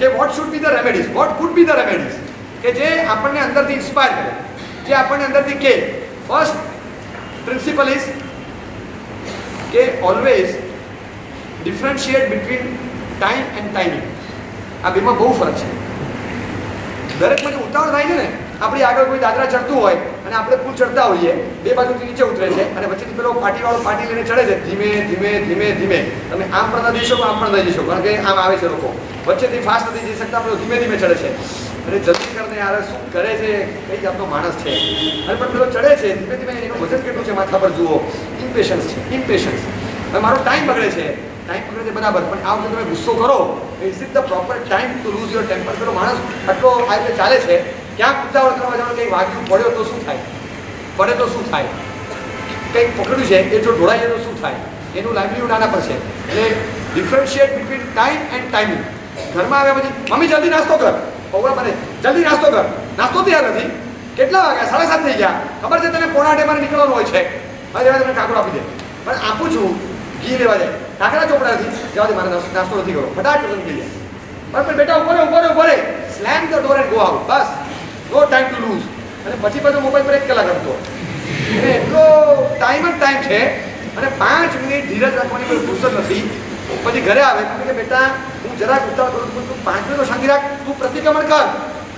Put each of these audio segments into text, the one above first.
કે what should be the remedies, vote food B the remedies, કે જે આપણને અંદરથી ઇન્સ્પાયર કરે, જે આપણને અંદરથી કે ફર્સ્ટ પ્રિન્સિપલ ઇઝ કે always differentiate between time and timing. આ બેમાં બહુ ફરક છે. દરેકમાં જે ઉતાવળ થાય છે ને, આપણી આગળ કોઈ દાદરા ચડતું હોય અને આપણે પુલ ચડતા હોઈએ, બે બાજુથી નીચે ઉતરે છે અને વચ્ચેથી પેલો પાટીવાળો પાટી લઈને ચડે છે, ધીમે ધીમે ધીમે ધીમે. તમે આમ પણ ન જઈ શકો, આમ પણ ન જઈ શકો, કારણ કે આમ આવે છે લોકો. વચ્ચેથી ફાસ્ટ નથી જઈ શકતા, પેલો ધીમે ધીમે ચડે છે. અને જલ્દી કરીને યાર શું કરે છે, કઈ જાતનો માણસ છે. અને પણ પેલો ચડે છે ધીમે ધીમે, એનું વજન કેટલું છે માથા પર જુઓ. ઇમ્પેશન્સ છે, ઇમ્પેશન્સ. હવે મારો ટાઈમ બગડે છે, ટાઈમ પકડે છે બરાબર, પણ આ વખતે તમે ગુસ્સો કરો, is it the proper time to loose your temper? પેલો માણસ આટલો આ રીતે ચાલે છે, ક્યાંક ઉતાવળ કરવા જવાનું, કંઈક વાગ્યું, પડ્યો તો શું થાય, પડે તો શું થાય, કંઈક પકડ્યું છે એ જો ઢોળાઈએ તો શું થાય, એનું લાઇવલીહુડ આના પર છે. એટલે differentiate between time and timing. ઘરમાં આવ્યા પછી મમ્મી જલ્દી નાસ્તો કર, પૌવા બને, જલ્દી નાસ્તો કર, નાસ્તો તૈયાર નથી, કેટલા વાગ્યા, 7:30 થઈ ગયા, ખબર છે તને 7:45 મારે નીકળવાનું હોય છે, હવે જવા તમને કાકડો આપી દે, પણ આપું છું ઘી લેવા જાય, કાકડા ચોપડા નથી, જવા દે મારે નાસ્તો નથી કરવો, ફટાફટ પસંદ થઈ જાય. પણ બેટા ઉભો રહે, slam the door and go out, બસ, નો ટાઈમ ટુ લૂઝ. અને પછી બધો મોબાઈલ પર 1 કલાક આપતો, એટલે એટલો ટાઈમ જ ટાઈમ છે. અને 5 મિનિટ ધીરજ રાખવાની કોઈ ફુરસત નથી. પછી ઘરે આવે કે બેટા હું જરાક ઉતાવળ કરું છું, તું 5 મિનિટ શાંતિ રાખ, તું પ્રતિક્રમણ કર,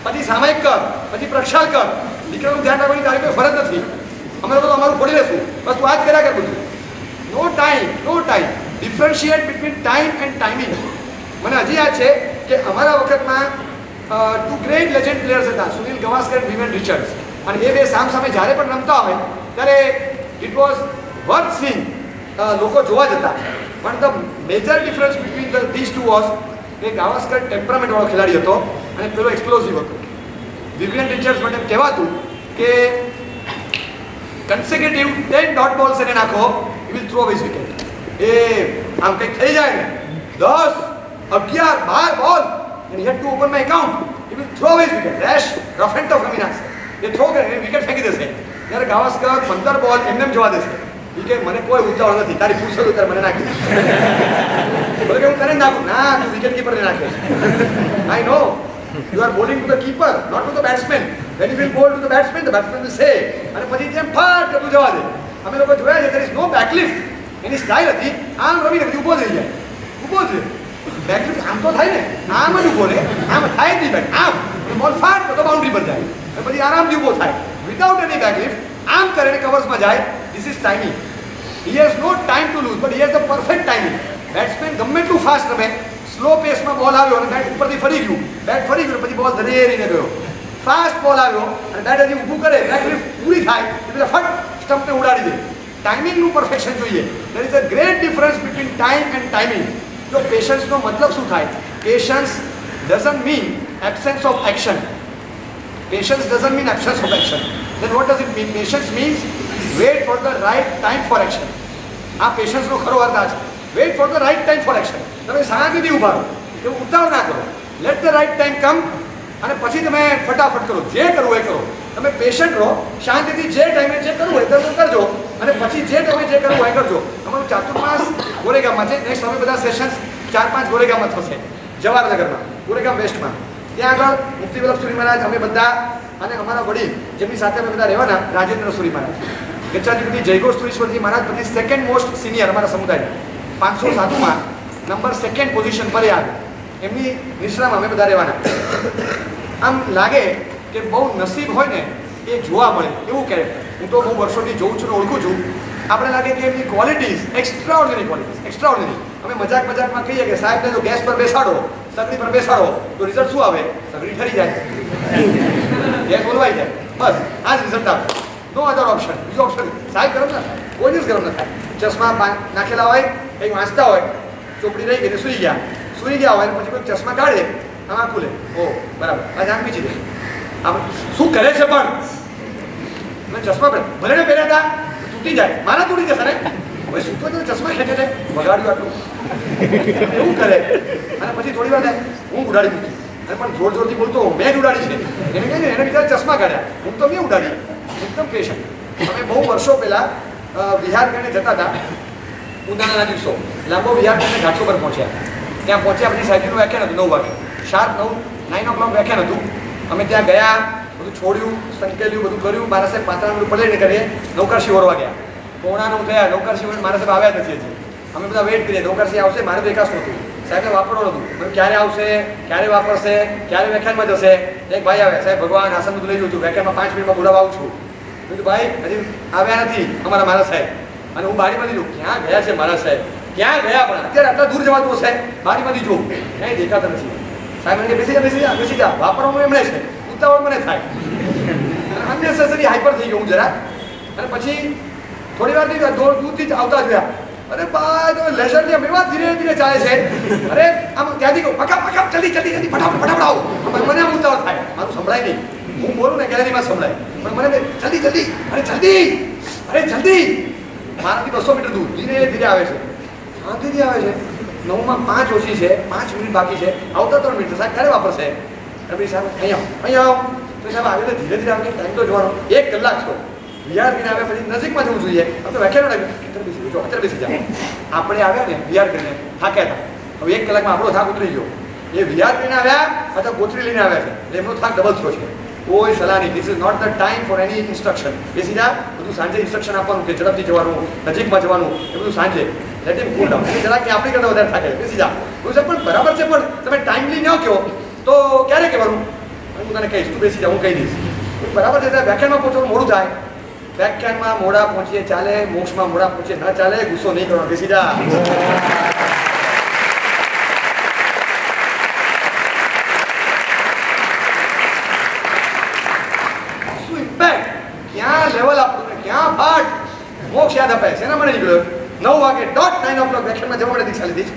પછી સામાયિક કર, પછી પ્રક્ષાલ કર. દીકરાનું ધ્યાન રાખવાની તારી કોઈ ફરજ નથી, અમે લોકો અમારું ફોડી લેશું, બસ તું આ જ કર્યા કર બધું. No time, no time. Differentiate between time and timing. મને હજી યાદ છે કે અમારા વખતમાં 2 ગ્રેટ લેજેન્ડ પ્લેયર્સ હતા, સુનિલ ગવાસ્કર અને વિવેન રિચર્ડ્સ. અને એ બે સામે જ્યારે પણ રમતા હોય ત્યારે ઇટ વોઝ વર્થ સીંગ, લોકો જોવા જતા. પણ the major difference between this two was કે ગાવસ્કર ટેમ્પરામેન્ટવાળો ખેલાડી હતો અને પેલો એક્સપ્લોઝિવ હતો. વિવિયન રિચર્ડ્સ માટે કહેવાતું કે કન્સેક્યુટિવ 10 ડોટ બોલ્સ એને નાખો, he will throw his wicket. એ આમ કંઈક થઈ જાય ને, 10, 11, 12 બોલ and he had to open my account, he will throw his wicket, rash, rough and tough રમી નાખશે, એ થ્રો કરે, વિકેટ ફેંકી દેશે. ત્યારે ગાવસ્કર 15 બોલ એમને જવા દેશે, એ કે મને કોઈ ઉતાવળ નથી, તારી ફૂરસત ઉતાર મને નાખી બોલે કે હું તને નાખું, ના તું વિકેટ કીપરને નાખે. આઈ નો you are bowling to the keeper, not to the batsman. when you will bowl to the batsman will say, અને પછી જેમ ફાટ તું જવા દે. અમે લોકો જોયા છે, there is no backlift. Any style હતી આમ રમીને પછી ઊભો થઈ જાય, ઊભો જ રહે. બેકલિફ્ટ આમ તો થાય ને, આમ જ ઊભો રહે, આમ થાય જ નહીં બેક, આમ બોલ ફાટ તો બાઉન્ડ્રી પર જાય, અને પછી આરામથી ઊભો થાય વિધાઉટ એની બેકલિફ્ટ. આમ કરીને કવર્સમાં જાય. This is timing. He has no time to lose, but he has the perfect timing. Batsman ગમે એટલું ફાસ્ટ રમે, સ્લો પેસમાં બોલ આવ્યો અને બેટ ઉપરથી ફરી ગયું, બેટ ફરી ગયું, પછી બોલ ધરેરીને ગયો. ફાસ્ટ બોલ આવ્યો અને બેટ હજી ઊભું કરે, બેકલિફ્ટ પૂરી થાય એટલે ફટ સ્ટમ્પને ઉડાડી દે. ટાઈમિંગનું પરફેક્શન જોઈએ. There is a great difference between time and timing. જો પેશન્સનો મતલબ શું થાય? Patience doesn't mean absence of action. Patience doesn't mean absence of action. Then what does it mean? Patience means wait for the right time for action. આ પેશન્સનો ખરો અર્થ આ છે. Wait for the right time for action. તમે શાંતિથી ઊભા રહો, એવું ઉતાવળ ના કરો. Let the right time come અને પછી તમે ફટાફટ કરો, જે કરવું એ કરો. તમે પેશન્ટ રહો, શાંતિથી જે ટાઈમે જે કરવું હોય તે કરજો અને પછી જે ટાઈમે જે કરવું હોય કરજો. અમારું ચાતુર્માસ ગોરેગામમાં છે. નેક્સ્ટ અમે બધા સેશન્સ 4-5 ગોરેગામમાં થશે, જવાહરનગરમાં, ગોરેગામ વેસ્ટમાં. ત્યાં આગળ મુક્તિ વલ્લભ સુરી મહારાજ, અમે બધા અને અમારા વડીલ જેમની સાથે અમે બધા રહેવાના, રાજેન્દ્ર સુરી મહારાજ, ગચ્છાધિપતિ જયઘોષ સુરીશ્વરજી મહારાજ, પછી સેકન્ડ મોસ્ટ સિનિયર અમારા સમુદાયના 507માં નંબર 2nd પોઝિશન પર આવે. એમની નિશ્રામાં અમે બધા રહેવાના. આમ લાગે કે બહુ નસીબ હોય ને એ જોવા મળે એવું કેરેક્ટર. હું તો બહુ વર્ષોથી જોઉં છું ને ઓળખું છું. આપણે લાગે કે એમની ક્વોલિટીઝ એક્સ્ટ્રાઓર્ડિનરી ક્વોલિટીઝ, એક્સ્ટ્રાઓર્ડિનરી. અમે મજાકમાં કહીએ કે સાહેબને જો ગેસ પર બેસાડો, સગડી પર બેસાડો તો રિઝલ્ટ શું આવે? સગડી ઠરી જાય, ગેસ બોલવાઈ જાય, બસ આ જ રિઝલ્ટ આવે. નો અધર ઓપ્શન. બીજો ઓપ્શન સાહેબ ગરમ ના થાય, કોઈ દિવસ ગરમ ન થાય. ચશ્મા નાખેલા હોય, કંઈક વાંચતા હોય, ચોપડી રહી ગઈ સૂઈ ગયા હોય, પછી કોઈ ચશ્મા કાઢે, આમાં ખુલે, ઓ બરાબર, આ આંખ બીજી દે. આમ શું કરે છે? પણ મેં ચશ્મા ભલે ને પહેર્યા હતા, તૂટી જાય, મારા તૂટી જશે ને. હવે શું તો ચશ્મા ખેંચે છે, બગાડ્યું આટલું, એવું કરે. અને પછી થોડી વાર હું ઉડાડી મૂકી, અને પણ જોરથી બોલતો મેં જ ઉડાડી છે. એને કહે એને બીજા ચશ્મા કાઢ્યા, હું તો મેં ઉડાડી. એકદમ પેશન્ટ. અમે બહુ વર્ષો પહેલાં વિહાર કરીને જતા હતા, ઉનાળાના દિવસો, લાંબો વિહાર કરીને ઘાટો પર પહોંચ્યા. ત્યાં પહોંચ્યા પછી સાહેબનું વ્યાખ્યાન હતું 9 વાગે. શાર્પ 9 o'clock વ્યાખ્યાન હતું. અમે ત્યાં ગયા, બધું છોડ્યું, સંકેલ્યું, બધું કર્યું. મારા સાહેબ પાત્રાનું પલળીને કરીએ, નૌકરશી ઓરવા ગયા. 9:45 થયા, નૌકરશી મારા સાહેબ આવ્યા નથી હજી. અમે બધા વેઇટ કરીએ, નૌકરશી આવશે, મારે તો એકાશ નહોતું, સાહેબને વાપરવાનું હતું. ક્યારે આવશે, ક્યારે વાપરશે, ક્યારે વ્યાખ્યાનમાં જશે. એક ભાઈ આવે, સાહેબ ભગવાન આસન બધું લઈ જઉં છું, વ્યાખ્યાનમાં 5 મિનિટમાં બોલાવવા આવું છું. બીજું ભાઈ હજી આવ્યા નથી મારા સાહેબ. અને હું બારીમાંથી જોઉં, ક્યાં ગયા છે મારા સાહેબ, ક્યાં ગયા? પણ અત્યારે આટલા દૂર જવાતું હશે, બારીમાંથી જોઉં, ક્યાંય દેખાતા નથી. સાહેબ મને બેસી જા, વાપરવાનું એમણે છે, ઉતાવળ મને થાય. અનનેસેસરી હાઈપર થઈ ગયું જરા. અને પછી થોડી વાર થઈ દૂરથી જ આવતા જોયા. અરે ભાઈ તો લેઝરની એવા ધીરે ધીરે ચાલે છે. અરે આમ ત્યાંથી કહું પકપ જલ્દી ફટાફટ આવો. મને આમ ઉતાવળ થાય, મારું સંભળાય નહીં. હું બોલું ને ગેલેરીમાં સંભળાય, પણ મને જલ્દી અરે જલ્દી. મારાથી 200 મીટર દૂર ધીરે ધીરે આવે છે, શાંતિથી આવે છે. 9માં 5 ઓછી છે, 5 મિનિટ બાકી છે, આવતા 3 મિનિટ. સાહેબ ક્યારે વાપરશે? રવિ સાહેબ અહીંયા આવો. તો સાહેબ આવે તો ધીરે ધીરે આવે, ટાઈમ તો જોવાનો 1 કલાક છો. વિહાર આવે પછી નજીકમાં જવું જોઈએ. આમ તો વ્યાખ્યાનો લાગ્યું, અત્યારે બેસી જાઓ. આપણે આવ્યા ને વિહાર કરીને થાક્યા હતા. હવે 1 કલાકમાં આપણો થાક ઉતરી ગયો. એ વિહાર કરીને આવ્યા અથવા ગોત્રી લઈને આવ્યા છે, એટલે એમનો થાક ડબલ થયો છે. કોઈ સલાહ નહીં. This is not the time for any instruction. બેસી જા, બધું સાંજે ઇન્સ્ટ્રક્શન આપવાનું કે ઝડપથી જવાનું, નજીકમાં જવાનું, એ બધું સાંજે. Late him cool down. જરા કે આપણી કરતાં વધારે થાકે. બેસી જા. હું સાહેબ પણ બરાબર છે, પણ તમે ટાઈમલી ન કહો તો ક્યારે કહેવાનું? હું તને કહીશ, તું બેસી જા, હું કહી દઈશ. બરાબર છે, વ્યાખ્યાનમાં પહોંચવાનું મોડું થાય. વ્યાખ્યાનમાં મોડા પહોંચીએ ચાલે, મોક્ષમાં મોડા પહોંચીએ ન ચાલે. ગુસ્સો નહીં કરવાનો, બેસી જા. શું ઇમ્પેક્ટ, ક્યાં લેવલ આપણું, ક્યાં પાઠ. મોક્ષ યાદ અપાય છે ને. મને નીકળ્યો 9 વાગે ડોટ 9 o'clock વ્યાખ્યાનમાં જવા માટે દીક્ષા લીધી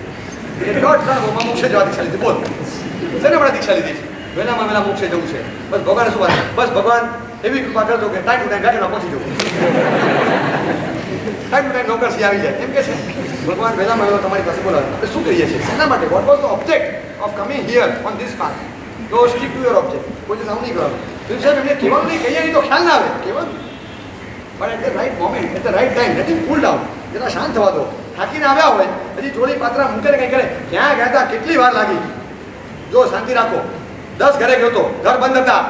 છે. ડોટ 3 મોક્ષે જવા દીક્ષા લીધી. બોલ શેને માટે દીક્ષા લીધી છે? વહેલા મોક્ષે જવું છે. બસ ભગવાન શું વાત, બસ ભગવાન એવી કૃપા કરજો કે ટાઈમ ટુ ટાઈમ વ્યાખ્યાનમાં પહોંચી જવું. ટાઈમ ટુ ટાઈમ નોકરસી આવી જાય એમ કે છે. ભગવાન વહેલામાં વહેલો તમારી પાસે બોલાવે. આપણે શું કરીએ છીએ, શેના માટે? What was the object of coming here on this path? તો સ્ટીક ટુ યોર ઓબ્જેક્ટ. કોઈ સાઉન્ડ નહીં કરવાનું. સાહેબ એમને કહેવાનું નહીં, કહીએ નહીં તો ખ્યાલ ના આવે. કહેવાનું પણ at the right moment, at the right time. Let him cool down. જરા શાંત થવા દો. થાકીને આવ્યા હોય, હજી જોડી પાત્રા મૂકે ને કંઈ કરે, ક્યાં ગયા હતા, કેટલી વાર લાગી, જો શાંતિ રાખો. 10 ઘરે ગયો તો, ઘર બંધ હતા.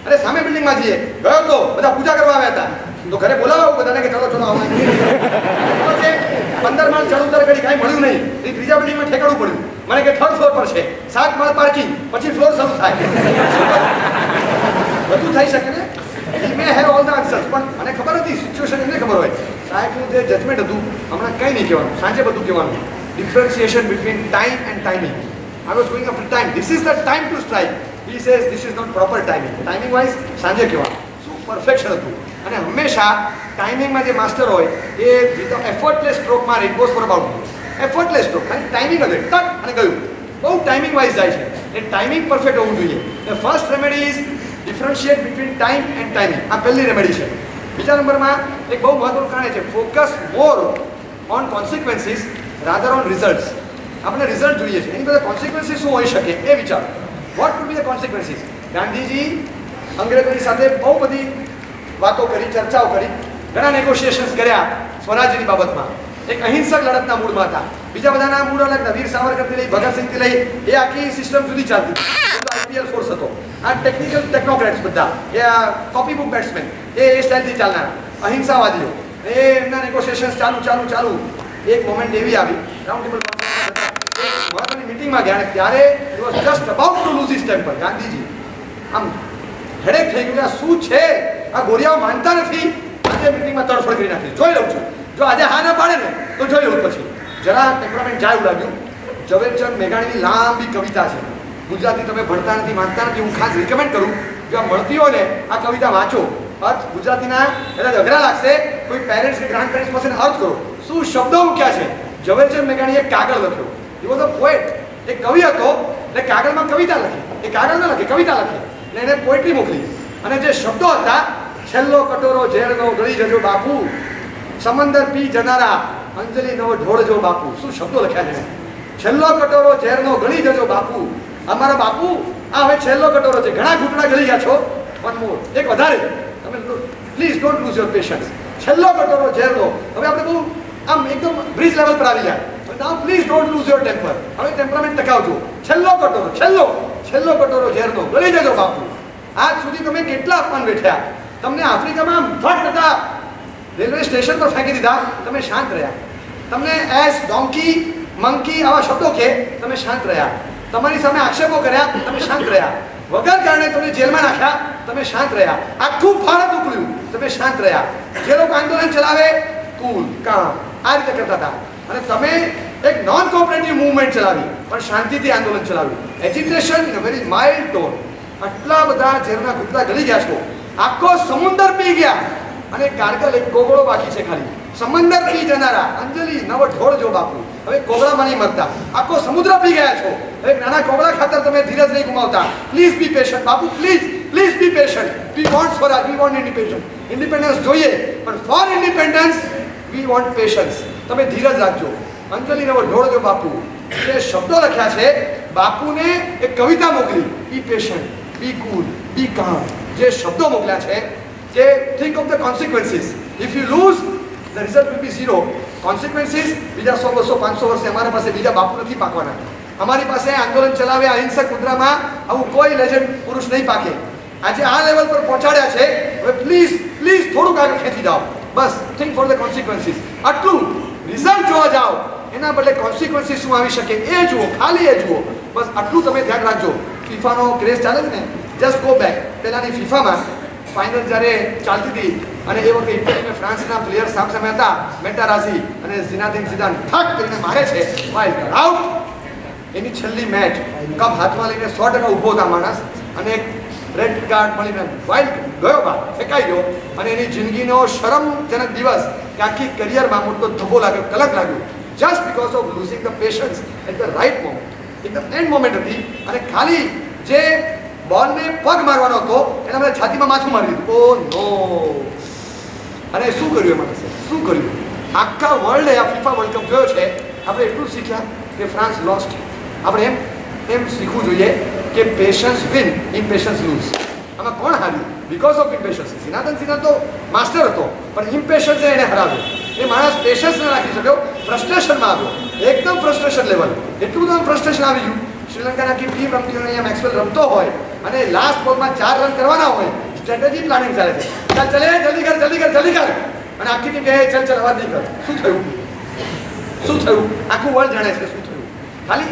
અરે સામે બિલ્ડિંગમાં જઈએ, ગયો તો, બધા પૂજા કરવા આવ્યા હતા, તો ઘરે બોલાવો બધાને કે ચલો આવો. 15 માળ ચડ ઉતર કરી, કાંઈ મળ્યું નહીં. ત્રીજા બિલ્ડિંગમાં ઠેકાણું પડ્યું. મને કે 3rd ફ્લોર પર છે, 7 માળ પાર્કિંગ, પછી ફ્લોર શરૂ થાય. બધું થઈ શકે ને. He may have all the answers, પણ મને ખબર હતી સિચ્યુએશન, એમને ખબર હોય. સાહેબનું જે જજમેન્ટ હતું, હમણાં કંઈ નહીં કહેવાનું, સાંજે બધું કહેવાનું. Differentiation between time and timing. I was going after time. This is the time to strike. He says this is not proper timing. Timing wise સાંજે કહેવાનું. શું પરફેક્શન હતું. અને હંમેશા ટાઈમિંગમાં જે માસ્ટર હોય એ વિથ એફર્ટલેસ સ્ટ્રોક મારે. It goes for about effortless stroke. ખાલી ટાઈમિંગ હતું, ટક અને ગયું. બહુ ટાઈમિંગ વાઇઝ જાય છે. એ ટાઈમિંગ પરફેક્ટ હોવું જોઈએ. The first remedy is differentiate between time and timing. આ પહેલી રેમેડી છે. બીજા નંબરમાં એક બહુ મહત્વનું કારણ છે, focus more on consequences rather on results. આપણે રિઝલ્ટ જોઈએ છે, એની બધા કોન્સિક્વન્સીસ શું હોઈ શકે એ વિચારો. What would be the consequences? Gandhiji અંગ્રેજોની સાથે બહુ બધી વાતો કરી, ચર્ચાઓ કરી, ઘણા નેગોશિએશન્સ કર્યા સ્વરાજ્યની બાબતમાં. એક અહિંસક લડતના મૂડમાં હતા. બીજા બધાના મૂડ અલગ હતા. વીર સાવરકરથી લઈ ભગતસિંહથી લઈ એ આખી સિસ્ટમ જુદી ચાલતી. આઈપીએલ ફોર્સ હતો. આ ટેકનિકલ ટેકનોક્રેટ્સ બધા, એ કોપી બુક બેટ્સમેન, એ સ્ટાઇલથી ચાલનારા અહિંસાવાદીઓ. એ એમના નેગોશિએશન્સ ચાલુ. એક મોમેન્ટ એવી આવી, રાઉન્ડ ટેબલ મહત્વની મિટિંગમાં ગયા, ત્યારે he was just about to lose his temper. Gandhiji આમ હેડેક થઈ ગયું કે આ શું છે, આ ગોરિયાઓ માનતા નથી. આજે મિટિંગમાં તડફડ કરી નાખી. જોઈ લઉં છું, જો આજે હા ના પાડે ને તો જોઈ લઉં. પછી જરા ટેમ્પરામેન્ટ જાય એવું લાગ્યું. ઝવેરચંદ મેઘાણીની લાંબી કવિતા છે. ગુજરાતી તમે ભણતા નથી, માનતા નથી, હું ખાસ રિકમેન્ડ કરું, જો આ મળતી હોય ને આ કવિતા વાંચો. અર્થ ગુજરાતીના કદાચ અઘરા લાગશે, કોઈ પેરેન્ટ્સ કે ગ્રાન્ડ પેરેન્ટ્સ પાસે અર્થ કરો. શું શબ્દો મૂક્યા છે. ઝવેરચંદ મેઘાણીએ કાગળ લખ્યો. He was a poet. એક કવિ હતો, એટલે કાગળમાં કવિતા લખી. એ કાગળ ન લખી, કવિતા લખી. એટલે એને પોએટ્રી મોકલી. અને જે શબ્દો હતા, છેલ્લો કટોરો ઝેરનો ગળી જજો બાપુ, સમંદર પી જનારા અંજલિ નો ઢોળજો બાપુ. શું શબ્દો લખ્યા છે. છેલ્લો કટોરો ઝેરનો ગળી જજો બાપુ. અમારા બાપુ આ હવે છેલ્લો કટોરો છે, ઘણા ઘૂંટડા ગળી ગયા છો, વન મોર, એક વધારે. તમે please don't lose your patience. છેલ્લો કટોરો ઝેરનો. હવે આપણે બહુ આમ એકદમ બ્રિજ લેવલ પર આવી ગયા. Now please don't lose your temper. હવે ટેમ્પરામેન્ટ ટકાવજો. છેલ્લો કટોરો, છેલ્લો છેલ્લો કટોરો ઝેરનો ગળી જજો બાપુ. આજ સુધી તમે કેટલા અપમાન વેઠ્યા. તમને આફ્રિકામાં ફટ હતા રેલવે સ્ટેશન પર ફેંકી દીધા, તમે શાંત રહ્યા. તમને એસ, ડોંકી, મંકી આવા શબ્દો કે તમે શાંત રહ્યા. તમારી સામે આક્ષેપો કર્યા, તમે શાંત રહ્યા. વગર કારણે તમને જેલમાં નાખ્યા, તમે શાંત રહ્યા. આખું ભારત ઉકળ્યું, તમે શાંત રહ્યા. જે લોકો આંદોલન ચલાવે કુલ કામ આ રીતે કરતા હતા, અને તમે એક નોન કોઓપરેટિવ મૂવમેન્ટ ચલાવી પણ શાંતિથી આંદોલન ચલાવ્યું. Agitation in a very mild tone. આટલા બધા ઝેરના ઘૂંટડા ગળી ગયા છો, આખો સમુદ્ર પી ગયા અને કારગલ એક કોગળો બાકી છે ખાલી. સમંદર પી જનારા અંજલિ નવ ઢોળ જો બાપુ, હવે કોગળામાં નહીં મરતા, આખો સમુદ્ર પી ગયા છો. એક નાના કોગળા ખાતર તમે ધીરજ નહીં ગુમાવતા. Please be patient Bapu, please please be patient. We want swaraj, we want independence જોઈએ, પણ for independence we want patience. તમે ધીરજ રાખજો. અંજલિ નવ ઢોળ જો બાપુ, જે શબ્દો લખ્યા છે બાપુને એક કવિતા મોકલી, બી પેશન્ટ, બી કુલ, બી કામ. જે શબ્દો મોકલ્યા છે, જે think of the consequences. If you loose the result will be zero. Consequences બીજા 100 200 500 વર્ષે અમારા પાસે બીજા બાપુ નથી પાકવાના. અમારી પાસે આંદોલન ચલાવ્યા અહિંસક મુદ્રામાં આવું કોઈ લેજન્ડ પુરુષ નહીં પાકે. આજે આ લેવલ પર પહોંચાડ્યા છે, હવે પ્લીઝ પ્લીઝ થોડુંક આગળ ખેંચી જાઓ. બસ થિંક ફોર ધ કોન્સિક્વન્સીસ. આટલું રિઝલ્ટ જોવા જાઓ, એના બદલે કોન્સિક્વન્સીસ શું આવી શકે એ જુઓ, ખાલી એ જુઓ. બસ આટલું તમે ધ્યાન રાખજો. ફીફાનો ક્રેઝ ચાલે છે ને, જસ્ટ ગો બેક. પહેલાંની ફીફામાં ફાઇનલ જ્યારે ચાલતી હતી અને એ વખતે ઇટાલીમાં ફ્રાન્સના પ્લેયર સામે હતા, મેટારાઝી અને ઝિનાદિન ઝિદાન ઠાક કરીને મારે છે, વાઇલ્ડ કાર્ડ આઉટ. એની છેલ્લી મેચ કપ હાથમાં લઈને 100% ઊભો હતા માણસ, અને એક રેડ કાર્ડ મળીને વાઇલ્ડ ગયો બહાર, ફેંકાઈ ગયો. અને એની જિંદગીનો શરમજનક દિવસ કે આખી કરિયરમાં મોટો ધબ્બો લાગ્યો, કલંક લાગ્યું, just because of losing the patience at the right moment. એકદમ એન્ડ મોમેન્ટ હતી, અને ખાલી જે બોલને પગ મારવાનો હતો એના મને છાતીમાં માથું મારી દીધું. ઓ નો! અને શું કર્યું એમાં? શું કર્યું? આખા વર્લ્ડે આ ફીફા વર્લ્ડ કપ જોયો છે, આપણે એટલું શીખ્યા કે ફ્રાન્સ લોસ્ટ. આપણે એમ શીખવું જોઈએ કે પેશન્સ વિન, ઇમ્પેશન્સ લૂઝ. આમાં કોણ હાર્યું? Because of ઇમ્પેશન્સ. ઝિનાદન ઝિદાન તો માસ્ટર હતો, પણ ઇમ્પેશન્સે એને હરાવ્યો. એ માણસ પેશન્સ ન રાખી શક્યો, ફ્રસ્ટ્રેશનમાં આવ્યો, એકદમ ફ્રસ્ટ્રેશન લેવલ. એટલું બધું ફ્રસ્ટ્રેશન આવી ગયું. શ્રીલંકાના આખી ટીમ રમતી હોય, અહીંયા મેક્સવેલ રમતો હોય, અને લાસ્ટ બોલમાં 4 રન કરવાના હોય, સ્ટ્રેટેજી પ્લાનિંગ ચાલે છે. ચાલ ચલે, જલ્દી કર, જલ્દી કર, જલ્દી કર. અને આખી ટીમ કહે ચાલ ચાલ અવાજ નહીં કર. શું થયું? શું થયું? આખું વર્લ્ડ જાણે છે શું થયું. ખાલી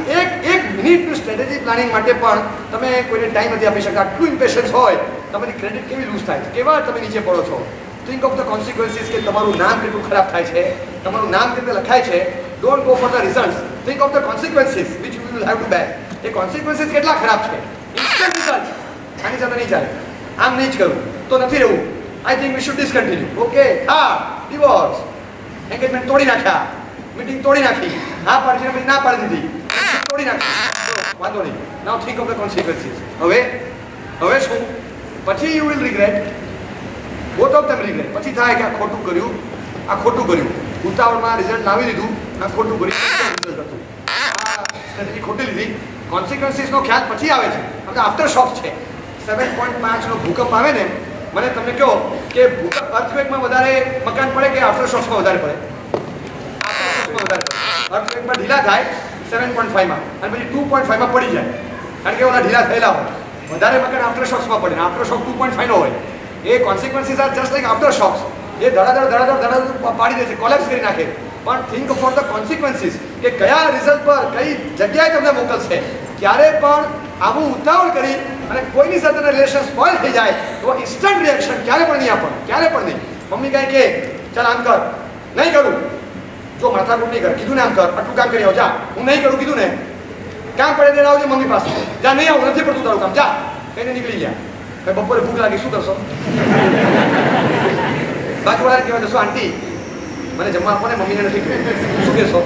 એક મિનિટનું સ્ટ્રેટેજી પ્લાનિંગ માટે પણ તમે કોઈને ટાઈમ નથી આપી શકતા. આટલું ઇમ્પેશન્સ હોય, તમારી ક્રેડિટ કેવી લૂઝ થાય છે, કેવા તમે નીચે પડો છો. થિંક ઓફ ધ કોન્સિક્વન્સીસ, કે તમારું નામ કેટલું ખરાબ થાય છે, તમારું નામ કેટલું લખાય છે. Don't go for the results, think of the consequences which you will have to bear. એ કોન્સિક્વન્સીસ કેટલા ખરાબ છે. ઇન્સ્ટન્ટ રિઝલ્ટ આની સાથે નહીં ચાલે. આમ નહીં જ કરવું તો નથી રહેવું. I think we should discontinue. Okay, હા, ડિવોર્સ, એન્ગેજમેન્ટ તોડી નાખ્યા, મીટિંગ તોડી નાખી, હા પાડી પછી ના પાડી દીધી, તોડી નાખી, વાંધો નહીં. નાઉ થિંક ઓફ ધ કોન્સિક્વન્સીસ. હવે શું? પછી you will regret, both of them regret. પછી થાય કે આ ખોટું કર્યું, આ ખોટું કર્યું, ઉતાવળમાં રિઝલ્ટ લાવી દીધું, આ ખોટું કર્યું, રિઝલ્ટ હતું, આ સ્ટ્રેટેજી ખોટી લીધી. કોન્સિક્વન્સીસનો ખ્યાલ પછી આવે છે. આપણે આફ્ટર શોક છે. 7.5નો ભૂકંપ આવે ને, મને તમને કહો કે ભૂકંપ અર્થક્વેકમાં વધારે મકાન પડે કે આફ્ટર શોક્સમાં વધારે પડે? આફ્ટર શોક્સમાં વધારે પડે. અર્થક્વેકમાં ઢીલા થાય 7.5માં, અને પછી 2.5માં પડી જાય, કારણ કે ઓલા ઢીલા થયેલા હોય. વધારે મકાન આફ્ટર શોક્સમાં પડે, આફ્ટર શોક 2.5નો હોય. એ consequences are just like after shocks. એ ધડાધડ પાડી દે છે, કોલેપ્સ કરી નાખે. પણ થિંક ફોર ધ કોન્સિક્વન્સીસ, કે કયા રિઝલ્ટ પર કઈ જગ્યાએ તમને મોકલશે. ક્યારે પણ આવું ઉતાવળ કરી અને કોઈની સાથેના રિલેશન સ્પોઇલ થઈ જાય તો ઇન્સ્ટન્ટ રિએક્શન ક્યારે પણ નહીં આપવાનું, ક્યારે પણ નહીં. મમ્મી કહે કે ચાલ આમ કર, નહીં કરું, જો માથાકૂટ નહીં કર, કીધું ને આમ કર, આટલું કામ કરી આવ, જા. હું નહીં કરું કીધું ને, કામ પડે તે આવજે મમ્મી પાસે, જા, નહીં આવું, નથી પડતું તારું કામ, જા. એને નીકળી ગયા. ભાઈ બપોરે ભૂખ લાગી, શું કરશો? બાજુવાળાને કહેવા જશો, આંટી મને જમવા આપો ને, મમ્મીને નથી કહ્યું, શું કહેશો?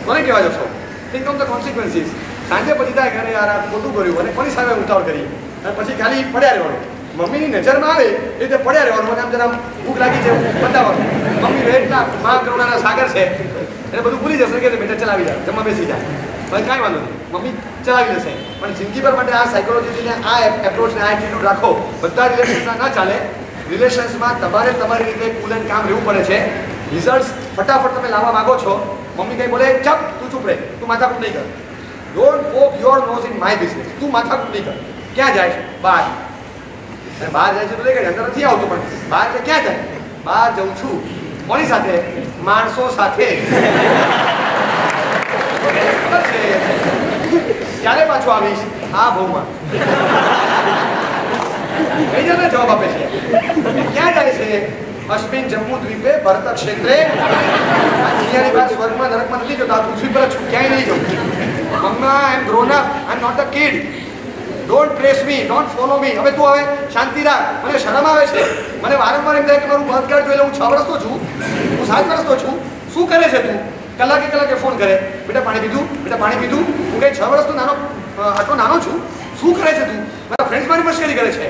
મને કહેવા જશો. Think of the consequences. સાંજે પછી થાય ઘરે યાર આ ખોટું કર્યું, અને કોની સામે ઉતાવળ કરી, અને પછી ખાલી પડ્યા રહેવાનું. મમ્મીની નજરમાં આવે એ રીતે પડ્યા રહેવાનું, અને આમ જરા ભૂખ લાગી છે બતાવવાનું. મમ્મી વેટના મા કરુણાના સાગર છે, એને બધું ભૂલી જશે કે બેટા ચલાવી જાય, જમવા બેસી જાય, ભાઈ કાંઈ વાંધો નહીં, મમ્મી ચલાવી લેશે. પણ જિંદગીભર માટે આ સાયકોલોજીને, આ એપ્રોચને, આ એટીટ્યુડ રાખો. બધા રિલેશન્સમાં ના ચાલે. રિલેશન્સમાં તમારે તમારી રીતે કુલ એન્ડ કામ રહેવું પડે છે. રિઝલ્ટ ફટાફટ તમે લાવવા માંગો છો, મમ્મી કંઈ બોલે ચપ, તું ચૂપ રહે, તું માથાકૂટ નહીં કર, don't poke your nose in my business. તું માથાકૂટ નહીં કર. ક્યાં જાય છે? બહાર. અને બહાર જાય છે તો લઈ અંદર નથી આવતું, પણ બહાર એટલે ક્યાં જાય? બહાર જઉં છું. કોની સાથે? માણસો સાથે. ખબર છે ક્યારે પાછો આવીશ? આ ભાવમાં. કઈ જગ્યાએ જવાબ આપે છે? ક્યાં જાય છે? અશ્વિન જમ્મુ દ્વીપે ભરત ક્ષેત્રે. દુનિયાની બહાર સ્વર્ગમાં નરકમાં નથી જતો, આ પૃથ્વી પર છું, ક્યાંય નહીં જવું. Mamma I am grown up, I am not a kid. Don't press me, don't follow me. હવે તું હવે શાંતિ રાખ. મને શરમ આવે છે. મને વારંવાર એમ થાય કે મારું બંધ કર. જોઈ લે, હું 6 વર્ષનો છું, હું 7 વર્ષનો છું. શું કરે છે તું? કલાકે ફોન કરે, બેટા પાણી પીધું, બેટા પાણી પીધું. હું કઈ 6 વર્ષનો આટલો નાનો છું. શું કરે છે તું? મારા ફ્રેન્ડ્સ મારી મસ્કરી કરે છે.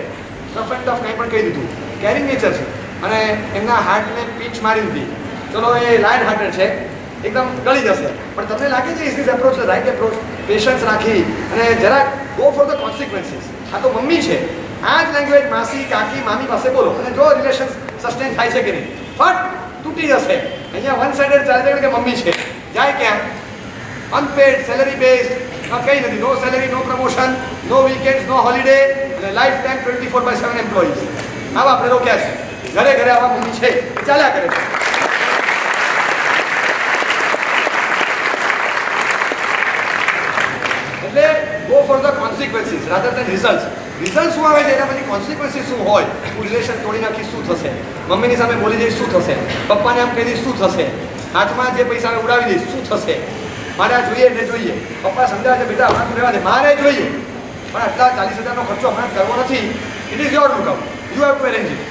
રફ એન્ડ ટફ કંઈ પણ કહી દીધું. કેરિંગ નેચર છે અને એમના હાર્ટને પીચ મારી દીધી. ચલો એ લાઇટ હાર્ટેડ છે, એકદમ ગળી જશે. પણ તમને લાગે છે is this approach the right approach? Patience રાખી અને જરાક ગો ફોર ધ કોન્સિક્વન્સીસ. આ તો મમ્મી છે, આ જ લેંગ્વેજ માસી, કાકી, મામી પાસે બોલો અને જો રિલેશન સસ્ટેન થાય છે કે નહીં. ફટ તૂટી જશે. અહીંયા વન સાઇડેડ ચાલે છે કે મમ્મી છે, જાય ક્યાં? અનપેડ, સેલરી બેઝડ, કંઈ નથી. નો સેલરી, નો પ્રમોશન, નો વીકેન્ડ, નો હોલિડે અને લાઈફ ટાઈમ 24/7 એમ્પ્લોઈઝ. આવા આપણે રોક્યા છે. ઘરે ઘરે આવા મમ્મી છે, ચાલ્યા કરે છે. એટલે go for the consequences rather than result. Result શું આવે છે એના પછી કોન્સિક્વન્સીસ શું હોય? હું રિલેશન તોડી નાખી શું થશે? મમ્મીની સામે બોલી જઈશ શું થશે? પપ્પાને આમ કહી દઈશ શું થશે? હાથમાં જે પૈસા ઉડાવી દઈશ શું થશે? મારે આ જોઈએ ને જોઈએ. પપ્પા સમજાવે છે બેટા હમણાં રહેવા દે, મારે જોઈએ, પણ આટલા 40,000નો ખર્ચો હમણાં કરવો નથી. It is your lookout. You have to arrange it.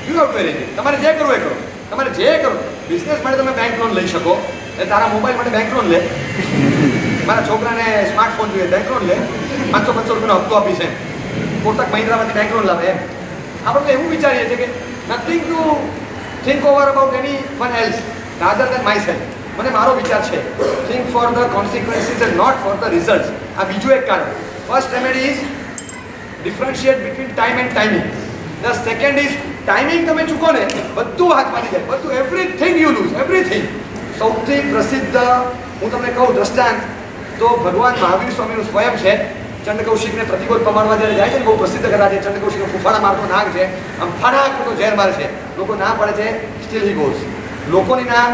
You have to arrange it. તમારે જે કરવું એ કરો. તમારે જે કરો. બિઝનેસ માટે તમે બેંક લોન લઈ શકો, એટલે તારા મોબાઈલ માટે બેંક લોન લે. મારા છોકરાને સ્માર્ટફોન જોઈએ, બેંક લોન લે. 500 રૂપિયાનો હપ્તો આપી છે. કોટક મહિન્દ્રામાંથી બેંક લોન લાવે એમ. આપણે એવું વિચારીએ છીએ કે nothing to think over about anyone else rather than myself. મને મારો વિચાર છે, think for the consequences and not for the results. આ બીજું એક કારણ. First remedy is differentiate between time and timing. The second is timing તમે ચૂકો ને બધું હાથમાંથી જાય, બધું એવરીથિંગ યુ લૂઝ, એવરીથિંગ. સૌથી પ્રસિદ્ધ હું તમને કહું દ્રષ્ટાંત તો ભગવાન મહાવીર સ્વામીનું સ્વયં છે. ચંડકૌશિકને પ્રતિકોલ પમાડવા જ્યારે જાય છે ને, બહુ પ્રસિદ્ધ કથા છે. ચંડકૌશિકનો ફૂફાડા મારતો નાગ છે, આમ ફાડા તો ઝેર મારે છે. લોકો ના પડે છે, સ્ટીલ હી ગોઝ. લોકોની ના,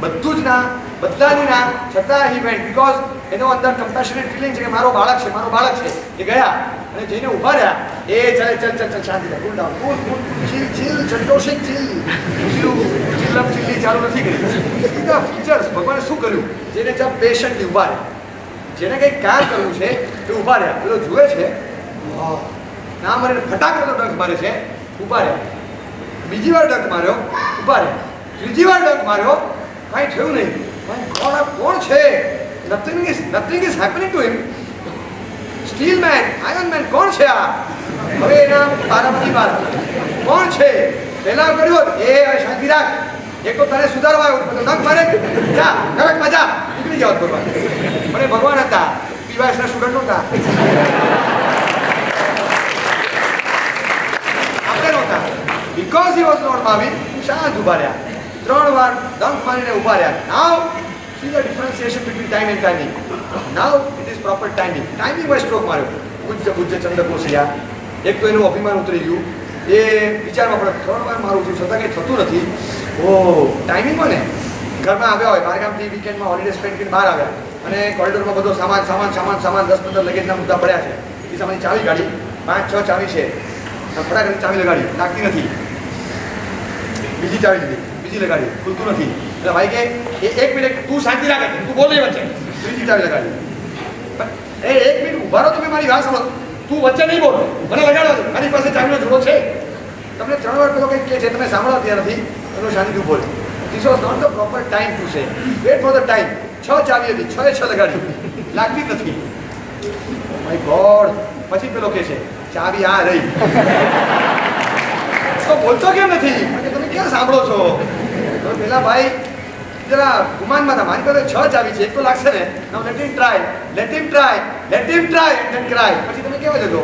બધું જ ના, બધાની ના, છતાં હી વેન્ટ. બીકોઝ એનો અંદર કમ્પેશનેટ ફિલિંગ છે કે મારો બાળક છે, મારો બાળક છે. એ ગયા અને જઈને ઊભા રહ્યા. એ ચાલ શાંતિ થાય, કુલ ડાઉન, કુલ ચીલ ચંડકૌશિક ચીલ. ચીલ્લી ચાલુ નથી કરી. સીધા ફીચર્સ ભગવાને શું કર્યું? જેને જ્યાં પેશન્ટલી ઊભા રહ્યા, જેને કંઈક કામ કરવું છે એ ઊભા રહ્યા. પેલો જુએ છે ના મારે ફટાકડો ડંખ મારે છે, ઊભા રહ્યા. બીજી વાર ડંખ માર્યો, ઊભા રહ્યા. ત્રીજી વાર ડંખ માર્યો, કાંઈ થયું નહીં. કોણ છે? Nothing is happening to him. Steel man, iron man, કોણ છે આ? હવે એના પારામાંથી બહાર કોણ છે? પહેલા કર્યું એ શાંતિ રાખ. એક તો તને સુધારવા આવ્યો, બધો ડંખ મારે, જા નરકમાં જા, નીકળી જાવ ભગવાન. મને ભગવાન હતા, પીવાયસના સ્ટુડન્ટ નહોતા. આપણે નહોતા. Because he was not Mahavir, શાંત ઊભા રહ્યા. 3 વાર ડંખ મારીને ઊભા રહ્યા. Now see the differentiation between time and timing. Now it is proper timing. Timing માં સ્ટ્રોક માર્યો. પૂજ્ય ચંદ્રકોશિયા. એક તો એનું અભિમાન ઉતરી ગયું. એ વિચારમાં પડે 3 વાર મારું છું છતાં કંઈ થતું નથી. ટાઈમિંગમાં ને ઘરમાં આવ્યા હોય, બારગામથી વીકેન્ડમાં હોલિડે સ્પેન્ડ કરીને બહાર આવ્યા અને કોરિડોરમાં બધો સામાન 10-15 લગેજના મુદ્દા પડ્યા છે. એ સામાની ચાવી કાઢી, 5-6 ચાવી છે, ફટાકડી ચાવી લગાડી, લાગતી નથી. બીજી ચાવી લીધી, બીજી લગાડી, ખુલતું નથી. એટલે ભાઈ કે એક મિનિટ તું શાંતિ રાખે, તું બોલ નહીં વચ્ચે. ત્રીજી ચાવી લગાડી. એક મિનિટ ઉભા રહો, તમે મારી વાત સાંભળો. તું વચ્ચે નહીં બોલ, મને લગાડવા દો, મારી પાસે ચાવીનો જોડો છે. તમને 3 વાર પેલો કંઈક કહે છે, તમે સાંભળવા તૈયાર નથી, એનો શાંતિથી બોલ. This was not the proper time to say. Wait for the time. 6 ચાવી હતી, 6 લગાડી, લાગતી જ નથી. My god. પછી પેલો કહે છે ચાવી આ રહી. તો બોલતો કેમ નથી? તમે ક્યાં સાંભળો છો? તો પેલા ભાઈ જરા ગુમાનમાં હતા. મારી પાસે 6 ચાવી છે, એક તો લાગશે ને. Now let him try and then cry. પછી તમે કેવા જતો?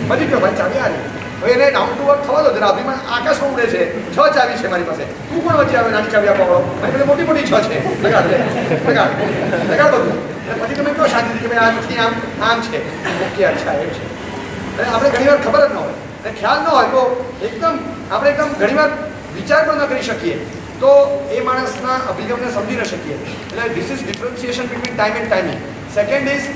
પછી કહો ભાઈ ચાવી આ રહી. હવે એને ડાઉન ટુ અર્થ થવા દો જરા. અભિમાન આકાશમાં ઉડે છે. 6 ચાવી છે મારી પાસે. તું કોણ વચ્ચે આવે નાની ચાવી આપવા વાળો? મારી પાસે મોટી મોટી 6 છે. લગાડ બધું. પછી તમે કહો શાંતિથી કે ભાઈ આ નથી, આમ છે. ઓકે, અચ્છા એમ છે. અને આપણે ઘણીવાર ખબર જ ન હોય અને ખ્યાલ ન હોય તો આપણે એકદમ ઘણીવાર વિચાર પણ ન કરી શકીએ, તો એ માણસના અભિગમને સમજી ન શકીએ. એટલે this is differentiation between time and timing. Second is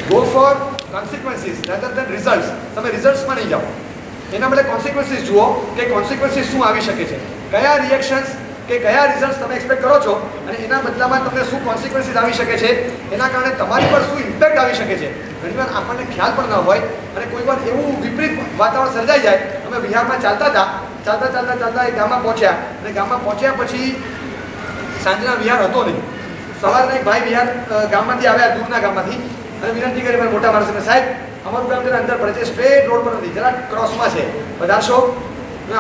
go for consequences rather then results. તમે રિઝલ્ટ્સમાં નહીં જાઓ, એના બદલે કોન્સિક્વન્સીસ જુઓ કે કોન્સિક્વન્સીસ શું આવી શકે છે, કયા રિએક્શન્સ કે કયા રિઝલ્ટ્સ તમે એક્સપેક્ટ કરો છો અને એના બદલામાં તમને શું કોન્સિક્વન્સીસ આવી શકે છે, એના કારણે તમારી પર શું ઇમ્પેક્ટ આવી શકે છે. ઘણીવાર આપણને ખ્યાલ પણ ન હોય અને કોઈ વાર એવું વિપરીત વાતાવરણ સર્જાઈ જાય. અમે બિહારમાં ચાલતા એક ગામમાં પહોંચ્યા અને ગામમાં પહોંચ્યા પછી સાંજના વિહાર હતો નહીં. સવારના એક ભાઈ વિહાર ગામમાંથી આવ્યા, દૂરના ગામમાંથી, અને વિનંતી કરી મારા મોટા માણસને, સાહેબ અમારું ગામ જરા અંદર પડે છે, સ્ટ્રેટ રોડ પર નથી, જરા ક્રોસમાં છે, પધારશો?